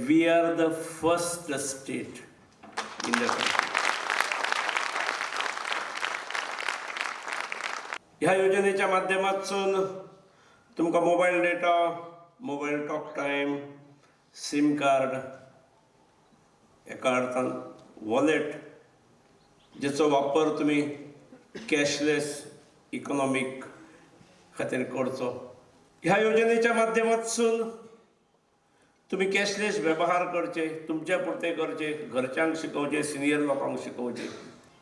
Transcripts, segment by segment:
we are the first state in the country. ह्या योजनेच्या माध्यमातून तुमका mobile data, mobile talk time, SIM card, एका अर्थान वॉलेट, जेचो वापर तुम्ही कॅशलेस इकॉनॉमिक खातीर करचो. ह्या योजनेच्या माध्यमातून तुम्ही कॅशलेस व्यवहार करचे, तुमच्या पुरते करचे, घरच्यांक शिकवचे, सिनियर लोकांक शिकवचे.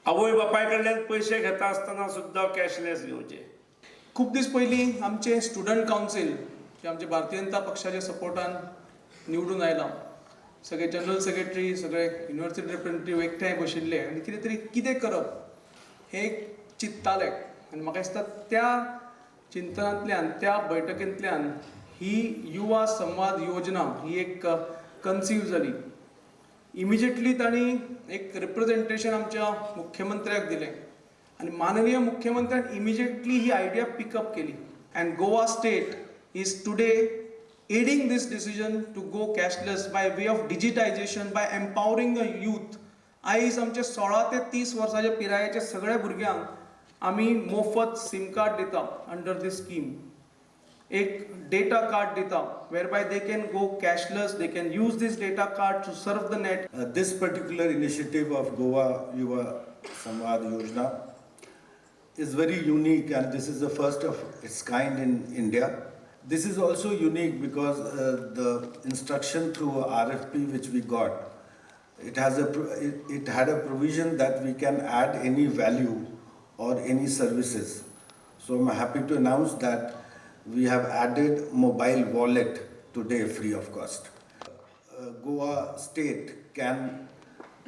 आवय बापाय कडल्यान पैसे घेता आसतना सुद्धा कॅशलेस घेवचे. खूप दीस पयलीं आमचे स्टुडंट कावन्सील जे आमचे भारतीय जनता पक्षाच्या सपोर्टान निवडून आयला, सगळे जनरल सेक्रेटरी, सगळे युनिव्हर्सिटी रिप्रेझेंटेटिव्ह एकठांय बशिल्ले आनी कितें करप हे चिंतताले. आनी म्हाका दिसता त्या चिंतनांतल्यान, त्या बैठकेंतल्यान ही युवा संवाद योजना ही एक कन्सीव जाली. इमिजिएटली तांणी एक रिप्रेझेंटेशन आमच्या मुख्यमंत्र्याक दिलें आनी माननीय मुख्यमंत्र्यान इमिजिएटली ही आयडिया पिकअप केली. And Goa state is today aiding this decision to go cashless by way of digitization, by empowering the youth. आयज आमचे 16 ते 30 वर्साच्या पिरायेच्या सगळ्या भुरग्यांक आमी मोफत सिम कार्ड दिता अंडर दिस स्कीम. एक डेटा कार्ड दिता whereby they can go cashless, they can use this data card to surf the net. This particular initiative of Goa Yuva Samvad Yojana is very unique, and this is the first of its kind in India. This is also unique because the instruction through RFP which we got, it had a provision that we can add any value or any services. So I'm happy to announce that we have added mobile wallet today free of cost. Goa state can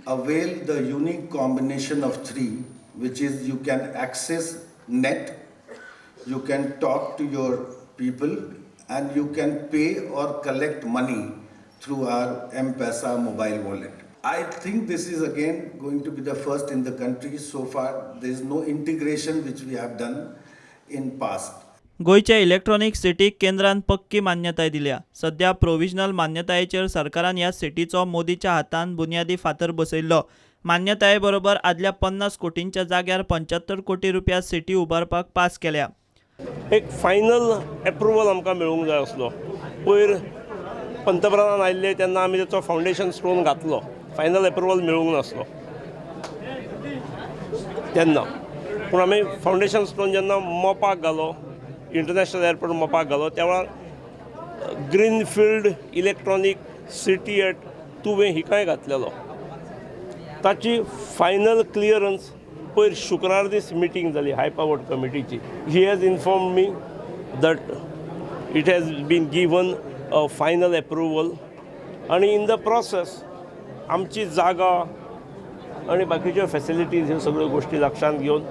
avail the unique combination of three, which is you can access net, you can talk to your people, and you can pay or collect money through our M-Pesa mobile wallet. I think this is again going to be the first in the country. So far there is no integration which we have done in past. गोयच्या electronic सिटीक केंद्रान पक्की मान्यताय दिल्या. सध्या provisional मान्यतायेचेर सरकारान ह्या सिटीचो मोदीच्या हातान बुन्यादी फातर बसयल्लो. मान्यताये बरोबर आदल्या 50 कोटींच्या जाग्यार 75 कोटी रुपया सिटी उबारपाक पास केल्या. एक फायनल एप्रुवल आमकां मेळूंक जाय आसलो. पयर पंतप्रधान आयिल्ले तेन्ना आमी तेचो फावंडेशन स्टोन घातलो, फायनल एप्रुवल मेळूंक नासलो तेन्ना. पूण आमी फावंडेशन स्टोन जेन्ना मोपाक घालो, इंटरनॅशनल एअरपोर्ट मोपाक घालो, त्या वेळार ग्रीनफिल्ड इलेक्ट्रॉनीक सिटी एट तुवें हिकाय घातलेलो. ताची फायनल क्लियरन्स पयर शुक्रार दीस मिटींग जाली हाय पावर्ड कमिटीची. He has inform me that it has been given a final approval, आनी इन द प्रोसेस आमची जागा आनी बाकीच्यो फॅसिलिटीज ह्यो सगळ्यो गोश्टी लक्षांत घेवन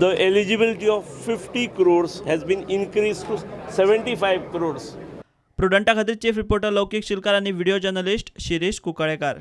the eligibility of 50 crores has been increase to 75 crores. प्रुडंटा खातीर चीफ रिपोर्टर लौकीक शिलकार आनी व्हिडिओ जर्नलिस्ट शिरीष कुंकळेकार.